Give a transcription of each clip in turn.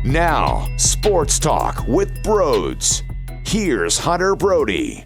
Now, Sports Talk with Broads. Here's Hunter Brody.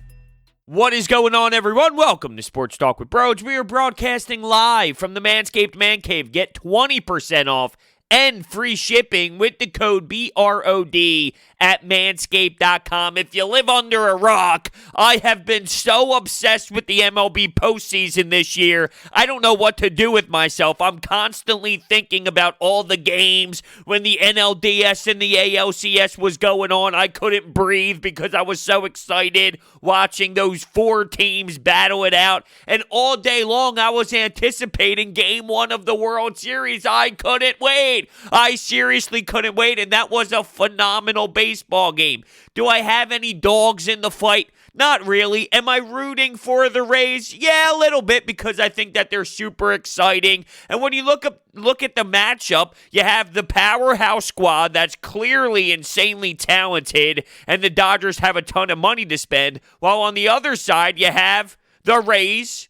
What is going on, everyone? Welcome to Sports Talk with Broads. We are broadcasting live from the Manscaped Man Cave. Get 20% off and free shipping with the code BROD at manscaped.com. If you live under a rock, I have been so obsessed with the MLB postseason this year. I don't know what to do with myself. I'm constantly thinking about all the games. When the NLDS and the ALCS was going on, I couldn't breathe because I was so excited watching those four teams battle it out. And all day long, I was anticipating Game 1 of the World Series. I couldn't wait. I seriously couldn't wait, and that was a phenomenal baseball game. Do I have any dogs in the fight? Not really. Am I rooting for the Rays? Yeah, a little bit, because I think that they're super exciting. And when you look at the matchup, you have the powerhouse squad that's clearly insanely talented, and the Dodgers have a ton of money to spend, while on the other side, you have the Rays,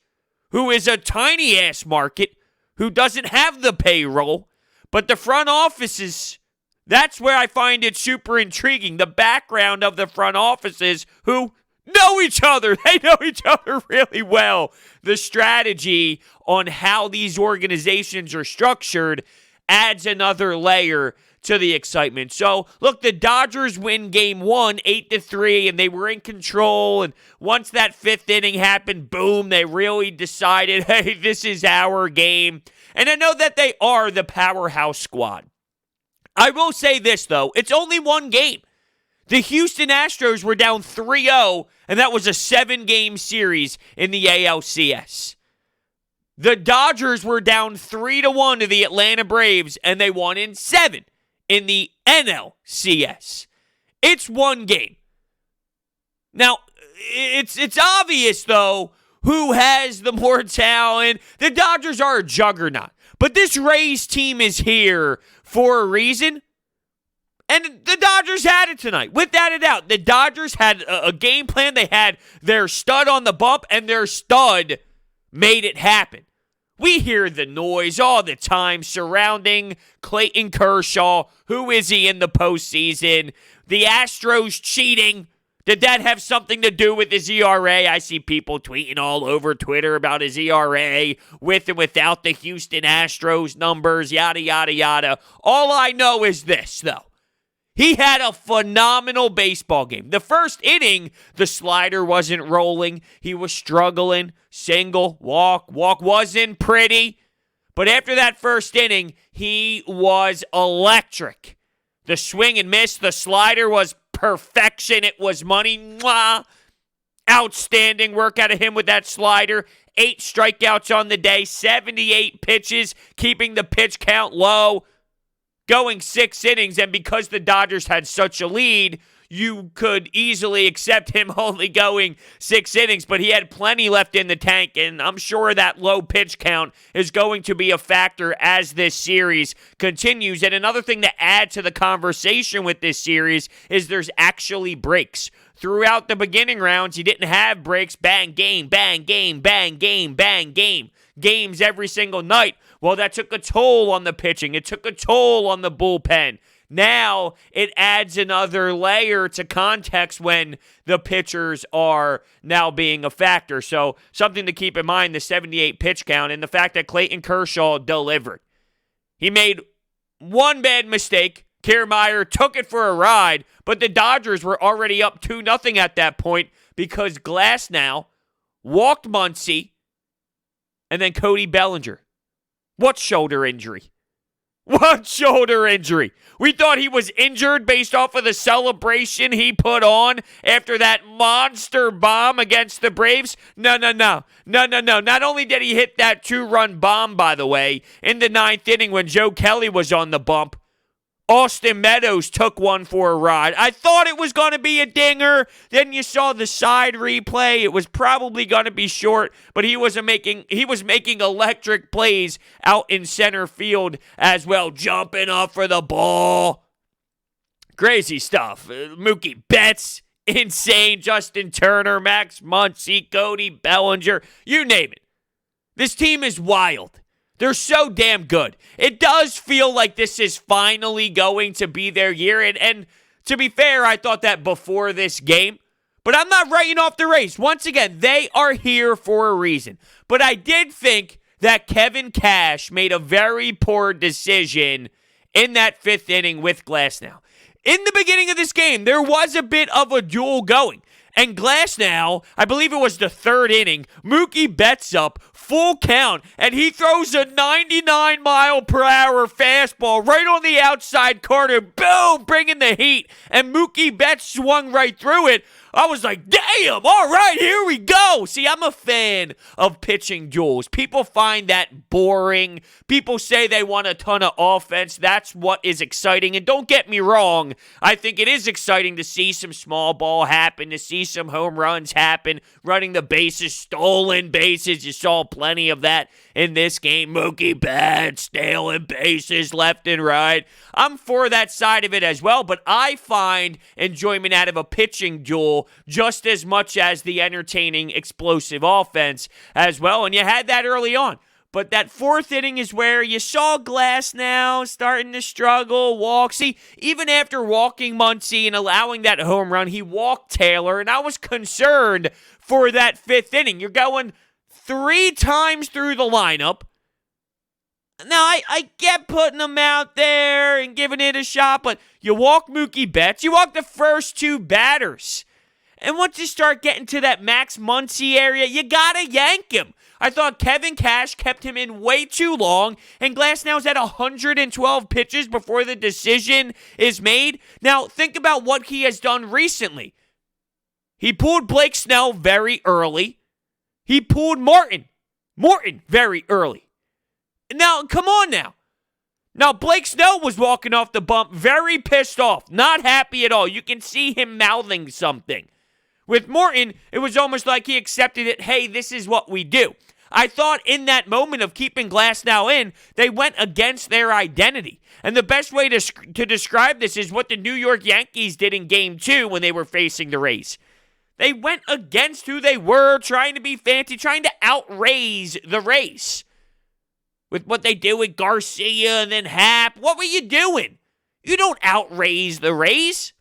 who is a tiny-ass market, who doesn't have the payroll. But the front offices, that's where I find it super intriguing. The background of the front offices who know each other. They know each other really well. The strategy on how these organizations are structured adds another layer to the excitement. So, look, the Dodgers win Game 1, 8-3, and they were in control. And once that fifth inning happened, boom, they really decided, hey, this is our game. And I know that they are the powerhouse squad. I will say this, though. It's only one game. The Houston Astros were down 3-0, and that was a 7-game series in the ALCS. The Dodgers were down 3-1 to the Atlanta Braves, and they won in 7 in the NLCS. It's one game. Now, it's obvious, though, who has the more talent. The Dodgers are a juggernaut. But this Rays team is here for a reason. And the Dodgers had it tonight, without a doubt. The Dodgers had a game plan. They had their stud on the bump, and their stud made it happen. We hear the noise all the time surrounding Clayton Kershaw. Who is he in the postseason? The Astros cheating. Did that have something to do with his ERA? I see people tweeting all over Twitter about his ERA with and without the Houston Astros numbers, yada, yada, yada. All I know is this, though. He had a phenomenal baseball game. The first inning, the slider wasn't rolling. He was struggling. Single, walk wasn't pretty. But after that first inning, he was electric. The swing and miss, the slider was perfection. It was money. Mwah. Outstanding work out of him with that slider. 8 strikeouts on the day, 78 pitches, keeping the pitch count low, going 6 innings. And because the Dodgers had such a lead, you could easily accept him only going 6 innings, but he had plenty left in the tank, and I'm sure that low pitch count is going to be a factor as this series continues. And another thing to add to the conversation with this series is there's actually breaks. Throughout the beginning rounds, you didn't have breaks. Bang, game, bang, game, bang, game, bang, game. Games every single night. Well, that took a toll on the pitching. It took a toll on the bullpen. Now, it adds another layer to context when the pitchers are now being a factor. So, something to keep in mind, the 78 pitch count and the fact that Clayton Kershaw delivered. He made one bad mistake. Kiermaier took it for a ride, but the Dodgers were already up 2-0 at that point because Glasnow walked Muncy and then Cody Bellinger. What shoulder injury? What shoulder injury? We thought he was injured based off of the celebration he put on after that monster bomb against the Braves. No. Not only did he hit that 2-run bomb, by the way, in the 9th inning when Joe Kelly was on the bump, Austin Meadows took one for a ride. I thought it was going to be a dinger. Then you saw the side replay. It was probably going to be short, but he was making electric plays out in center field as well, jumping up for the ball. Crazy stuff. Mookie Betts, insane. Justin Turner, Max Muncy, Cody Bellinger, you name it. This team is wild. They're so damn good. It does feel like this is finally going to be their year. And to be fair, I thought that before this game. But I'm not writing off the Rays. Once again, they are here for a reason. But I did think that Kevin Cash made a very poor decision in that 5th inning with Glasnow. In the beginning of this game, there was a bit of a duel going. And Glasnow, I believe it was the 3rd inning, Mookie Betts up, full count, and he throws a 99-mile-per-hour fastball right on the outside corner. Boom! Bringing the heat. And Mookie Betts swung right through it. I was like, damn, all right, here we go. See, I'm a fan of pitching duels. People find that boring. People say they want a ton of offense. That's what is exciting. And don't get me wrong, I think it is exciting to see some small ball happen, to see some home runs happen, running the bases, stolen bases. You saw plenty of that in this game. Mookie Betts stealing bases left and right. I'm for that side of it as well, but I find enjoyment out of a pitching duel just as much as the entertaining, explosive offense as well. And you had that early on. But that 4th inning is where you saw Glasnow starting to struggle, walk. See, even after walking Muncy and allowing that home run, he walked Taylor, and I was concerned for that 5th inning. You're going 3 times through the lineup. Now, I get putting them out there and giving it a shot, but you walk Mookie Betts, you walk the first 2 batters. And once you start getting to that Max Muncy area, you gotta yank him. I thought Kevin Cash kept him in way too long, and Glasnow's at 112 pitches before the decision is made. Now, think about what he has done recently. He pulled Blake Snell very early. He pulled Morton very early. Now, come on now. Now, Blake Snell was walking off the bump very pissed off, not happy at all. You can see him mouthing something. With Morton, it was almost like he accepted it. Hey, this is what we do. I thought in that moment of keeping Glasnow in, they went against their identity. And the best way to describe this is what the New York Yankees did in Game 2 when they were facing the Rays. They went against who they were, trying to be fancy, trying to outraise the Rays. With what they did with Garcia and then Happ. What were you doing? You don't outraise the Rays.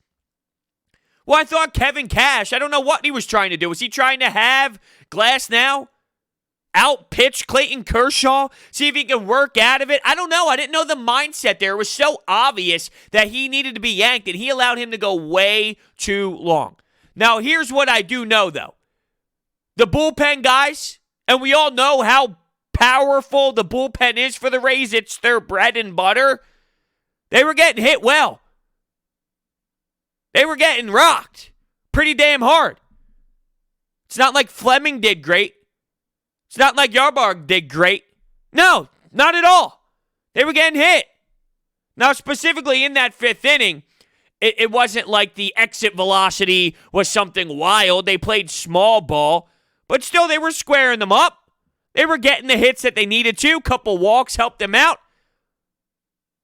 Well, I thought Kevin Cash, I don't know what he was trying to do. Was he trying to have Glasnow out-pitch Clayton Kershaw? See if he can work out of it? I don't know. I didn't know the mindset there. It was so obvious that he needed to be yanked, and he allowed him to go way too long. Now, here's what I do know, though. The bullpen guys, and we all know how powerful the bullpen is for the Rays. It's their bread and butter. They were getting hit well. They were getting rocked pretty damn hard. It's not like Fleming did great. It's not like Yarbrough did great. No, not at all. They were getting hit. Now, specifically in that 5th inning, it wasn't like the exit velocity was something wild. They played small ball, but still they were squaring them up. They were getting the hits that they needed to. Couple walks helped them out.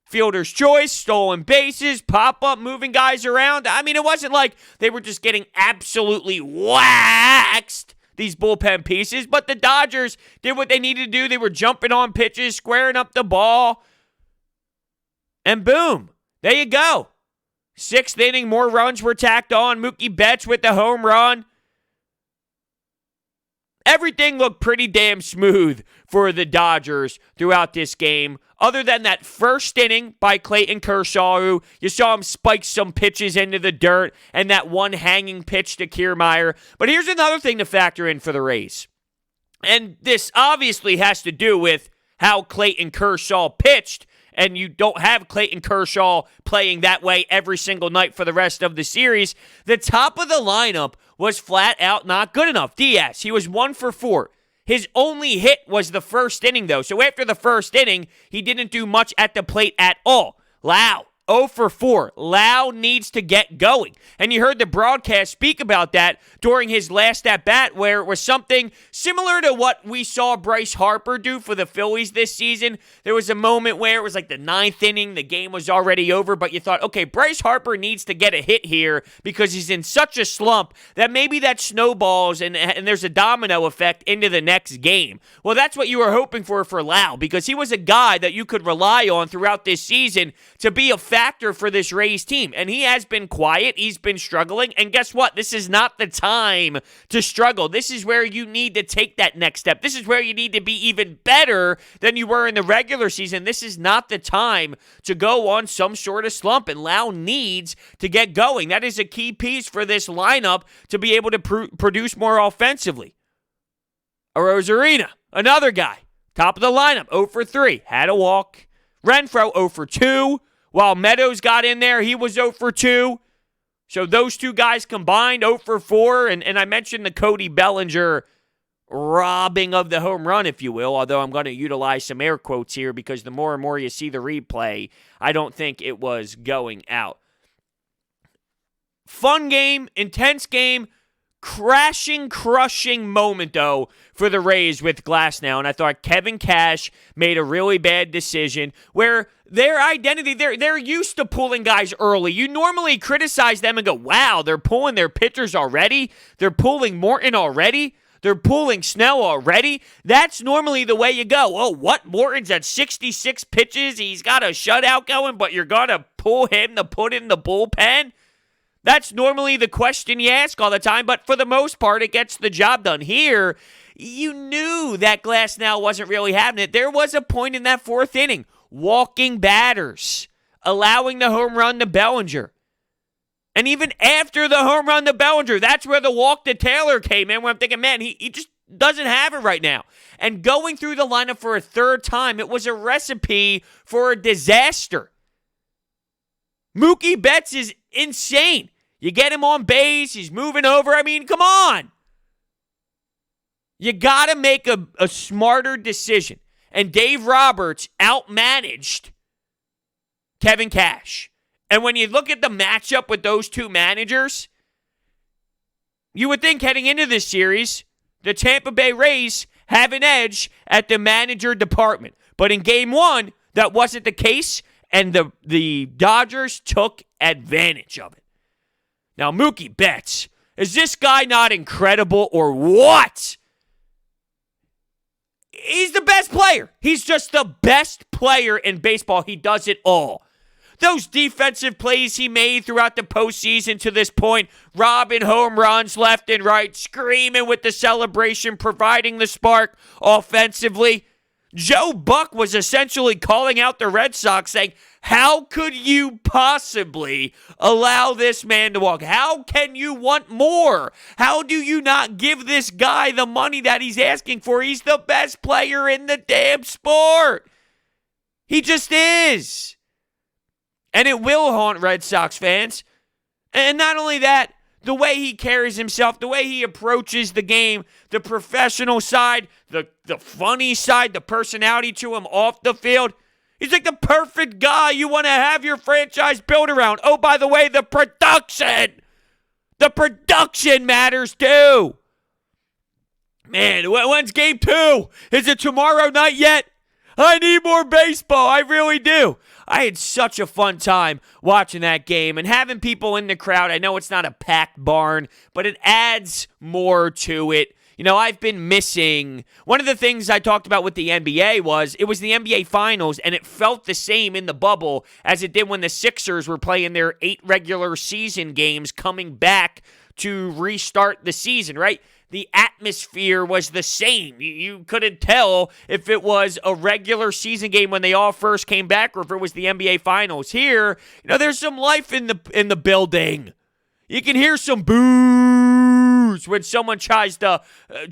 Fielder's choice, stolen bases, pop-up, moving guys around. I mean, it wasn't like they were just getting absolutely waxed, these bullpen pieces, but the Dodgers did what they needed to do. They were jumping on pitches, squaring up the ball, and boom, there you go. 6th inning, more runs were tacked on. Mookie Betts with the home run. Everything looked pretty damn smooth for the Dodgers throughout this game, other than that first inning by Clayton Kershaw, who you saw him spike some pitches into the dirt, and that one hanging pitch to Kiermaier. But here's another thing to factor in for the Rays. And this obviously has to do with how Clayton Kershaw pitched, and you don't have Clayton Kershaw playing that way every single night for the rest of the series. The top of the lineup was flat out not good enough. Diaz, he was 1 for 4. His only hit was the first inning, though. So after the first inning, he didn't do much at the plate at all. Lau, 0 for 4. Lau needs to get going. And you heard the broadcast speak about that during his last at-bat, where it was something similar to what we saw Bryce Harper do for the Phillies this season. There was a moment where it was like the 9th inning, the game was already over, but you thought, okay, Bryce Harper needs to get a hit here because he's in such a slump that maybe that snowballs and there's a domino effect into the next game. Well, that's what you were hoping for Lau, because he was a guy that you could rely on throughout this season to be a factor for this Rays team. And he has been quiet. He's been struggling. And guess what? This is not the time to struggle. This is where you need to take that next step. This is where you need to be even better than you were in the regular season. This is not the time to go on some sort of slump. And Lau needs to get going. That is a key piece for this lineup to be able to produce more offensively. Arozarena, another guy. Top of the lineup, 0 for 3. Had a walk. Renfroe, 0 for 2. While Meadows got in there, he was 0 for 2. So those two guys combined, 0 for 4. And I mentioned the Cody Bellinger robbing of the home run, if you will, although I'm going to utilize some air quotes here because the more and more you see the replay, I don't think it was going out. Fun game, intense game. Crushing moment, though, for the Rays with Glasnow. And I thought Kevin Cash made a really bad decision where their identity, they're used to pulling guys early. You normally criticize them and go, wow, they're pulling their pitchers already. They're pulling Morton already. They're pulling Snell already. That's normally the way you go. Oh, what? Morton's at 66 pitches. He's got a shutout going, but you're going to pull him to put in the bullpen? That's normally the question you ask all the time, but for the most part, it gets the job done. Here, you knew that Glasnow wasn't really having it. There was a point in that 4th inning, walking batters, allowing the home run to Bellinger. And even after the home run to Bellinger, that's where the walk to Taylor came in, where I'm thinking, man, he just doesn't have it right now. And going through the lineup for a 3rd time, it was a recipe for a disaster. Mookie Betts is insane. You get him on base, he's moving over. I mean, come on. You got to make a smarter decision. And Dave Roberts outmanaged Kevin Cash. And when you look at the matchup with those two managers, you would think heading into this series, the Tampa Bay Rays have an edge at the manager department. But in Game 1, that wasn't the case. And the Dodgers took advantage of it. Now, Mookie Betts, is this guy not incredible or what? He's the best player. He's just the best player in baseball. He does it all. Those defensive plays he made throughout the postseason to this point, robbing home runs left and right, screaming with the celebration, providing the spark offensively. Joe Buck was essentially calling out the Red Sox saying, how could you possibly allow this man to walk? How can you want more? How do you not give this guy the money that he's asking for? He's the best player in the damn sport. He just is. And it will haunt Red Sox fans. And not only that, the way he carries himself, the way he approaches the game, the professional side, the funny side, the personality to him off the field. He's like the perfect guy you want to have your franchise built around. Oh, by the way, the production. The production matters too. Man, when's Game 2? Is it tomorrow night yet? I need more baseball. I really do. I had such a fun time watching that game and having people in the crowd. I know it's not a packed barn, but it adds more to it. You know, I've been missing. One of the things I talked about with the NBA was it was the NBA Finals, and it felt the same in the bubble as it did when the Sixers were playing their 8 regular season games coming back to restart the season, right? The atmosphere was the same. You couldn't tell if it was a regular season game when they all first came back or if it was the NBA Finals. Here, you know, there's some life in the building. You can hear some boos when someone tries to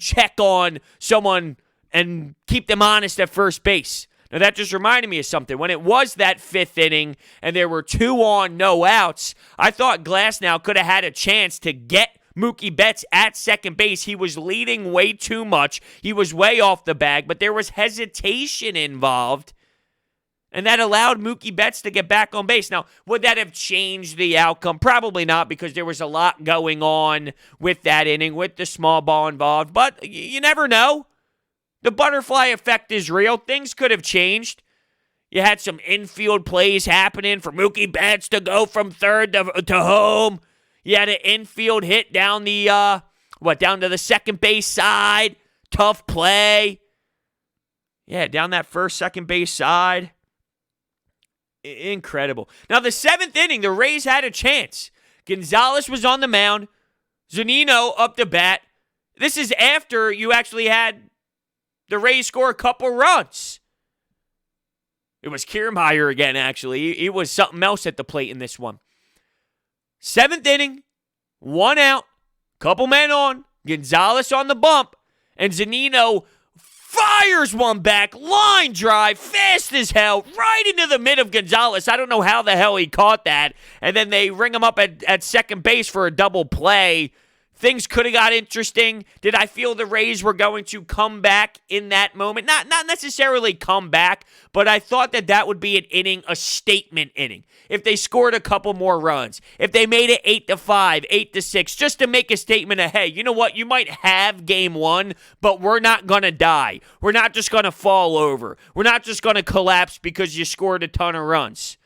check on someone and keep them honest at first base. Now, that just reminded me of something. When it was that 5th inning and there were 2 on, no outs, I thought Glasnow could have had a chance to get Mookie Betts at second base. He was leading way too much. He was way off the bag, but there was hesitation involved. And that allowed Mookie Betts to get back on base. Now, would that have changed the outcome? Probably not, because there was a lot going on with that inning, with the small ball involved. But you never know. The butterfly effect is real. Things could have changed. You had some infield plays happening for Mookie Betts to go from third to home. You had an infield hit down the, down to the second base side. Tough play. Yeah, down that first, second base side. Incredible. Now, the 7th inning, the Rays had a chance. Gonzalez was on the mound. Zunino up to bat. This is after you actually had the Rays score a couple runs. It was Kiermaier again, actually. He was something else at the plate in this one. 7th inning, 1 out, couple men on, Gonzalez on the bump, and Zunino fires one back, line drive, fast as hell, right into the mid of Gonzalez. I don't know how the hell he caught that. And then they ring him up at second base for a double play. Things could have got interesting. Did I feel the Rays were going to come back in that moment? Not necessarily come back, but I thought that would be an inning, a statement inning. If they scored a couple more runs, if they made it 8-5, 8-6, just to make a statement of, hey, you know what? You might have game one, but we're not going to die. We're not just going to fall over. We're not just going to collapse because you scored a ton of runs.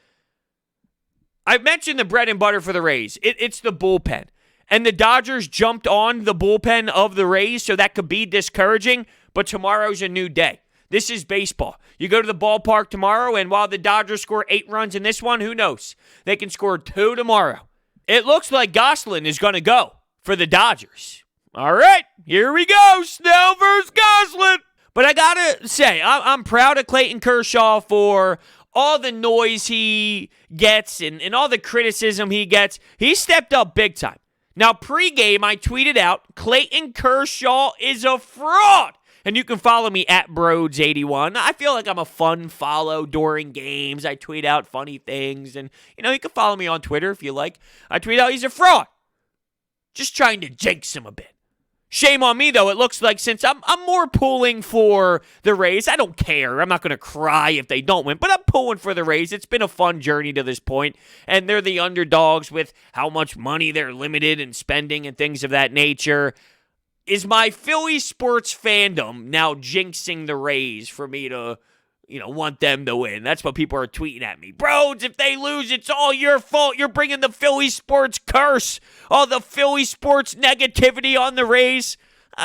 I've mentioned the bread and butter for the Rays. It's the bullpen. And the Dodgers jumped on the bullpen of the Rays, so that could be discouraging, but tomorrow's a new day. This is baseball. You go to the ballpark tomorrow, and while the Dodgers score 8 runs in this one, who knows? They can score 2 tomorrow. It looks like Gosselin is going to go for the Dodgers. All right, here we go. Snell versus Gosselin. But I got to say, I'm proud of Clayton Kershaw for all the noise he gets and all the criticism he gets. He stepped up big time. Now, pregame, I tweeted out, Clayton Kershaw is a fraud. And you can follow me at Broads81. I feel like I'm a fun follow during games. I tweet out funny things. And, you can follow me on Twitter if you like. I tweet out he's a fraud. Just trying to jinx him a bit. Shame on me, though. It looks like since I'm more pulling for the Rays, I don't care. I'm not going to cry if they don't win, but I'm pulling for the Rays. It's been a fun journey to this point, and they're the underdogs with how much money they're limited in spending and things of that nature. Is my Philly sports fandom now jinxing the Rays for me to, want them to win? That's what people are tweeting at me. Bros, if they lose, it's all your fault. You're bringing the Philly sports curse. All the Philly sports negativity on the Rays.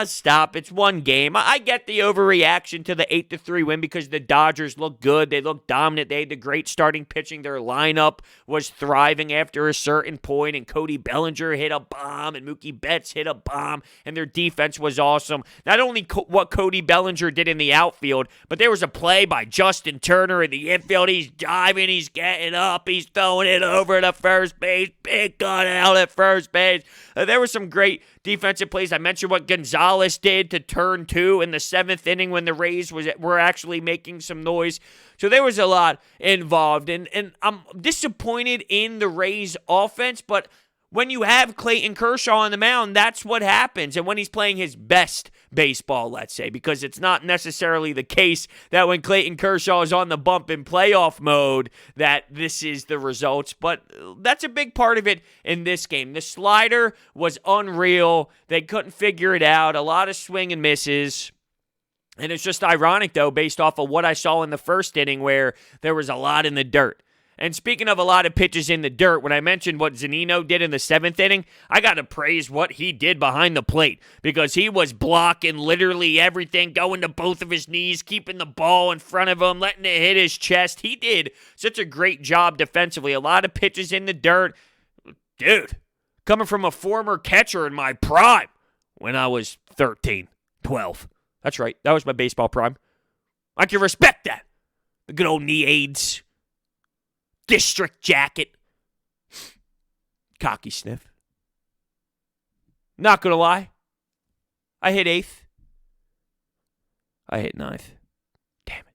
Stop. It's one game. I get the overreaction to the 8-3 win because the Dodgers look good. They look dominant. They had the great starting pitching. Their lineup was thriving after a certain point, and Cody Bellinger hit a bomb, and Mookie Betts hit a bomb, and their defense was awesome. Not only what Cody Bellinger did in the outfield, but there was a play by Justin Turner in the infield. He's diving. He's getting up. He's throwing it over to first base. Big gun out at first base. There were some great defensive plays. I mentioned what Gonzalez did to turn 2 in the 7th inning when the Rays were actually making some noise. So there was a lot involved. And I'm disappointed in the Rays offense, but when you have Clayton Kershaw on the mound, that's what happens. And when he's playing his best baseball, let's say, because it's not necessarily the case that when Clayton Kershaw is on the bump in playoff mode that this is the results. But that's a big part of it in this game. The slider was unreal. They couldn't figure it out. A lot of swing and misses. And it's just ironic, though, based off of what I saw in the first inning where there was a lot in the dirt. And speaking of a lot of pitches in the dirt, when I mentioned what Zunino did in the 7th inning, I got to praise what he did behind the plate because he was blocking literally everything, going to both of his knees, keeping the ball in front of him, letting it hit his chest. He did such a great job defensively. A lot of pitches in the dirt. Dude, coming from a former catcher in my prime when I was 13, 12. That's right. That was my baseball prime. I can respect that. The good old knee aids. District jacket. Cocky sniff. Not gonna lie. I hit 8th. I hit 9th. Damn it.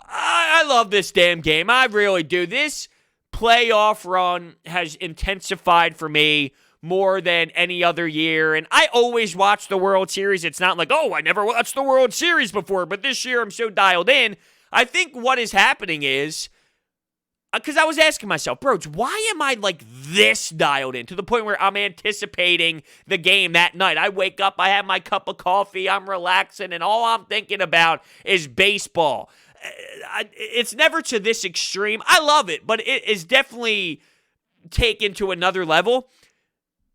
I love this damn game. I really do. This playoff run has intensified for me more than any other year. And I always watch the World Series. It's not like, oh, I never watched the World Series before. But this year I'm so dialed in. I think what is happening is, because I was asking myself, bro, why am I like this dialed in to the point where I'm anticipating the game that night? I wake up, I have my cup of coffee, I'm relaxing, and all I'm thinking about is baseball. It's never to this extreme. I love it, but it is definitely taken to another level.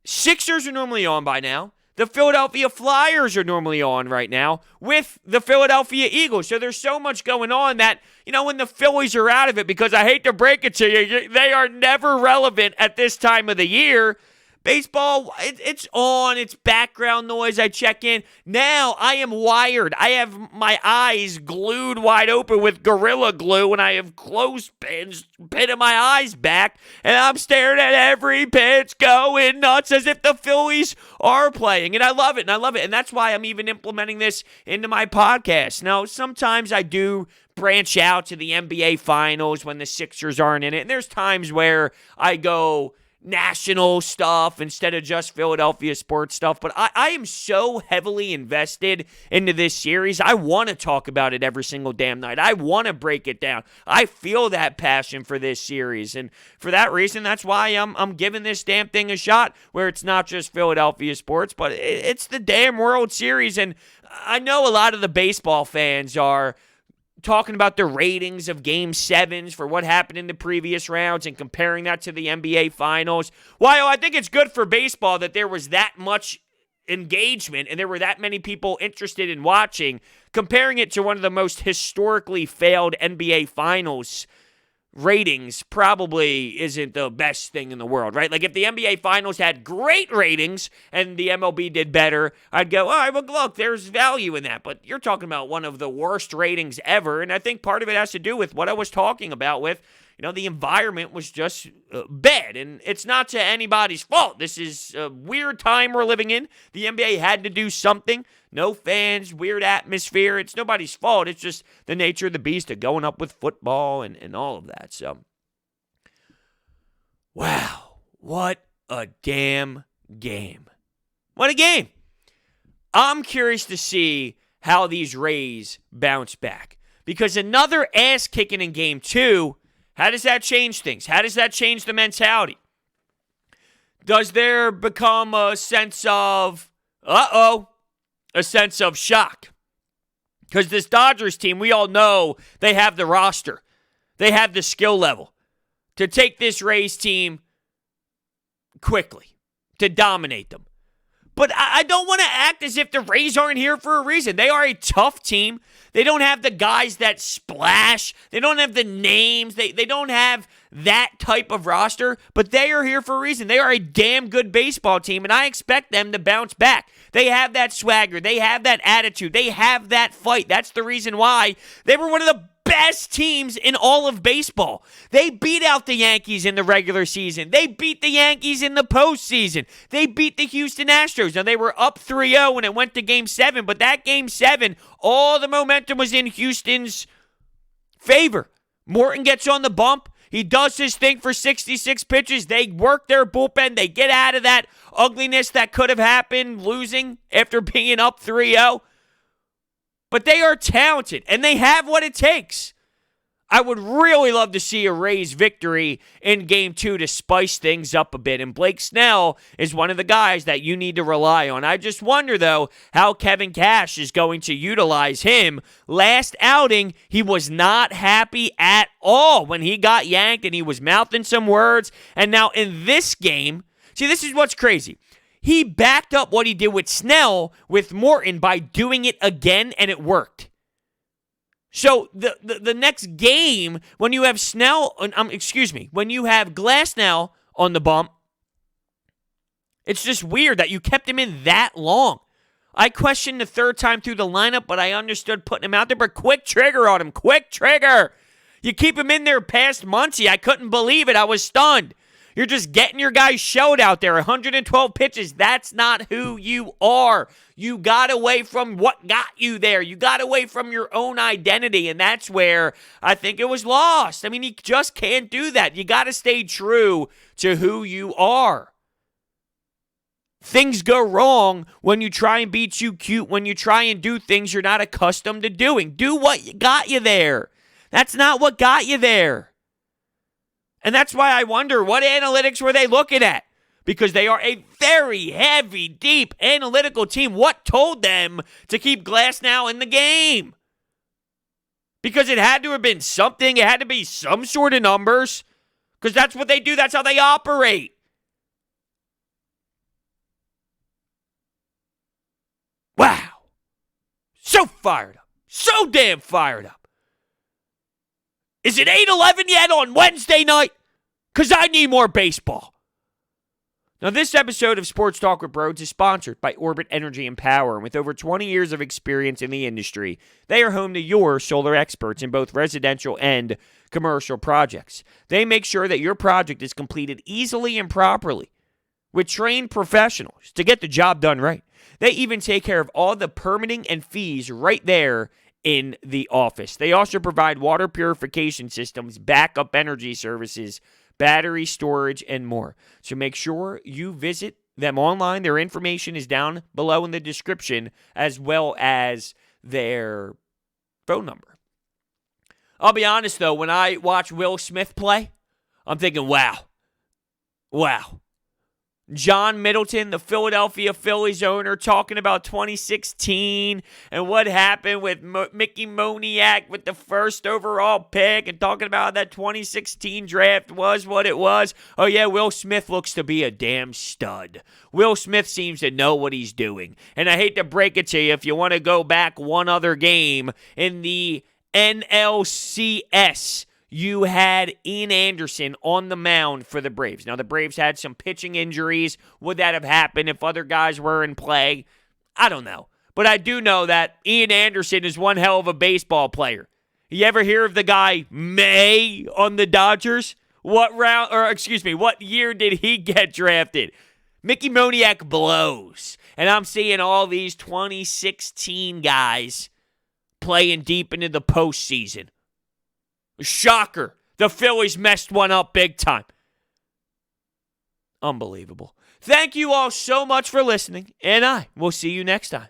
Sixers are normally on by now. The Philadelphia Flyers are normally on right now with the Philadelphia Eagles. So there's so much going on that, when the Phillies are out of it, because I hate to break it to you, they are never relevant at this time of the year. Baseball, it's on. It's background noise. I check in. Now I am wired. I have my eyes glued wide open with Gorilla Glue, and I have clothespins pinning my eyes back, and I'm staring at every pitch going nuts as if the Phillies are playing. And I love it, and that's why I'm even implementing this into my podcast. Now, sometimes I do branch out to the NBA Finals when the Sixers aren't in it, and there's times where I go national stuff instead of just Philadelphia sports stuff. But I am so heavily invested into this series. I want to talk about it every single damn night. I want to break it down. I feel that passion for this series. And for that reason, that's why I'm giving this damn thing a shot, where it's not just Philadelphia sports, but it's the damn World Series. And I know a lot of the baseball fans are talking about the ratings of Game 7s for what happened in the previous rounds and comparing that to the NBA Finals. While I think it's good for baseball that there was that much engagement and there were that many people interested in watching, comparing it to one of the most historically failed NBA Finals ratings probably isn't the best thing in the world, right? Like if the NBA Finals had great ratings and the MLB did better, I'd go, all right, well, look, there's value in that. But you're talking about one of the worst ratings ever, and I think part of it has to do with what I was talking about with, the environment was just bad, and it's not to anybody's fault. This is a weird time we're living in. The NBA had to do something. No fans, weird atmosphere. It's nobody's fault. It's just the nature of the beast of going up with football and all of that. So, wow, what a damn game. What a game. I'm curious to see how these Rays bounce back, because another ass kicking in Game 2, how does that change things? How does that change the mentality? Does there become a sense of, a sense of shock? Because this Dodgers team, we all know they have the roster. They have the skill level to take this Rays team quickly, to dominate them. But I don't want to act as if the Rays aren't here for a reason. They are a tough team. They don't have the guys that splash. They don't have the names. They don't have that type of roster, but they are here for a reason. They are a damn good baseball team, and I expect them to bounce back. They have that swagger. They have that attitude. They have that fight. That's the reason why they were one of the best teams in all of baseball. They beat out the Yankees in the regular season. They beat the Yankees in the postseason. They beat the Houston Astros. Now, they were up 3-0 when it went to Game 7, but that Game 7, all the momentum was in Houston's favor. Morton gets on the bump. He does his thing for 66 pitches. They work their bullpen. They get out of that ugliness that could have happened losing after being up 3-0. But they are talented, and they have what it takes. I would really love to see a Rays victory in Game 2 to spice things up a bit. And Blake Snell is one of the guys that you need to rely on. I just wonder, though, how Kevin Cash is going to utilize him. Last outing, he was not happy at all when he got yanked, and he was mouthing some words. And now in this game, see, this is what's crazy. He backed up what he did with Snell with Morton by doing it again, and it worked. So the next game, when you have when you have Glasnow on the bump, it's just weird that you kept him in that long. I questioned the third time through the lineup, but I understood putting him out there. But quick trigger on him, quick trigger. You keep him in there past Muncy. I couldn't believe it. I was stunned. You're just getting your guys showed out there. 112 pitches. That's not who you are. You got away from what got you there. You got away from your own identity, and that's where I think it was lost. I mean, you just can't do that. You got to stay true to who you are. Things go wrong when you try and be too cute, when you try and do things you're not accustomed to doing. Do what got you there. That's not what got you there. And that's why I wonder, what analytics were they looking at? Because they are a very heavy, deep analytical team. What told them to keep Glasnow in the game? Because it had to have been something. It had to be some sort of numbers. Because that's what they do. That's how they operate. Wow. So fired up. So damn fired up. Is it 8-11 yet on Wednesday night? Because I need more baseball. Now, this episode of Sports Talk with Broads is sponsored by Orbit Energy and Power. And with over 20 years of experience in the industry, they are home to your solar experts in both residential and commercial projects. They make sure that your project is completed easily and properly with trained professionals to get the job done right. They even take care of all the permitting and fees right there in the office. They also provide water purification systems, backup energy services, battery storage, and more. So make sure you visit them online. Their information is down below in the description, as well as their phone number. I'll be honest, though, when I watch Will Smith play, I'm thinking, wow. John Middleton, the Philadelphia Phillies owner, talking about 2016 and what happened with Mickey Moniak with the first overall pick, and talking about how that 2016 draft was what it was. Oh, yeah, Will Smith looks to be a damn stud. Will Smith seems to know what he's doing. And I hate to break it to you, if you want to go back one other game in the NLCS, you had Ian Anderson on the mound for the Braves. Now, the Braves had some pitching injuries. Would that have happened if other guys were in play? I don't know. But I do know that Ian Anderson is one hell of a baseball player. You ever hear of the guy May on the Dodgers? What year did he get drafted? Mickey Moniak blows. And I'm seeing all these 2016 guys playing deep into the postseason. Shocker. The Phillies messed one up big time. Unbelievable. Thank you all so much for listening, and I will see you next time.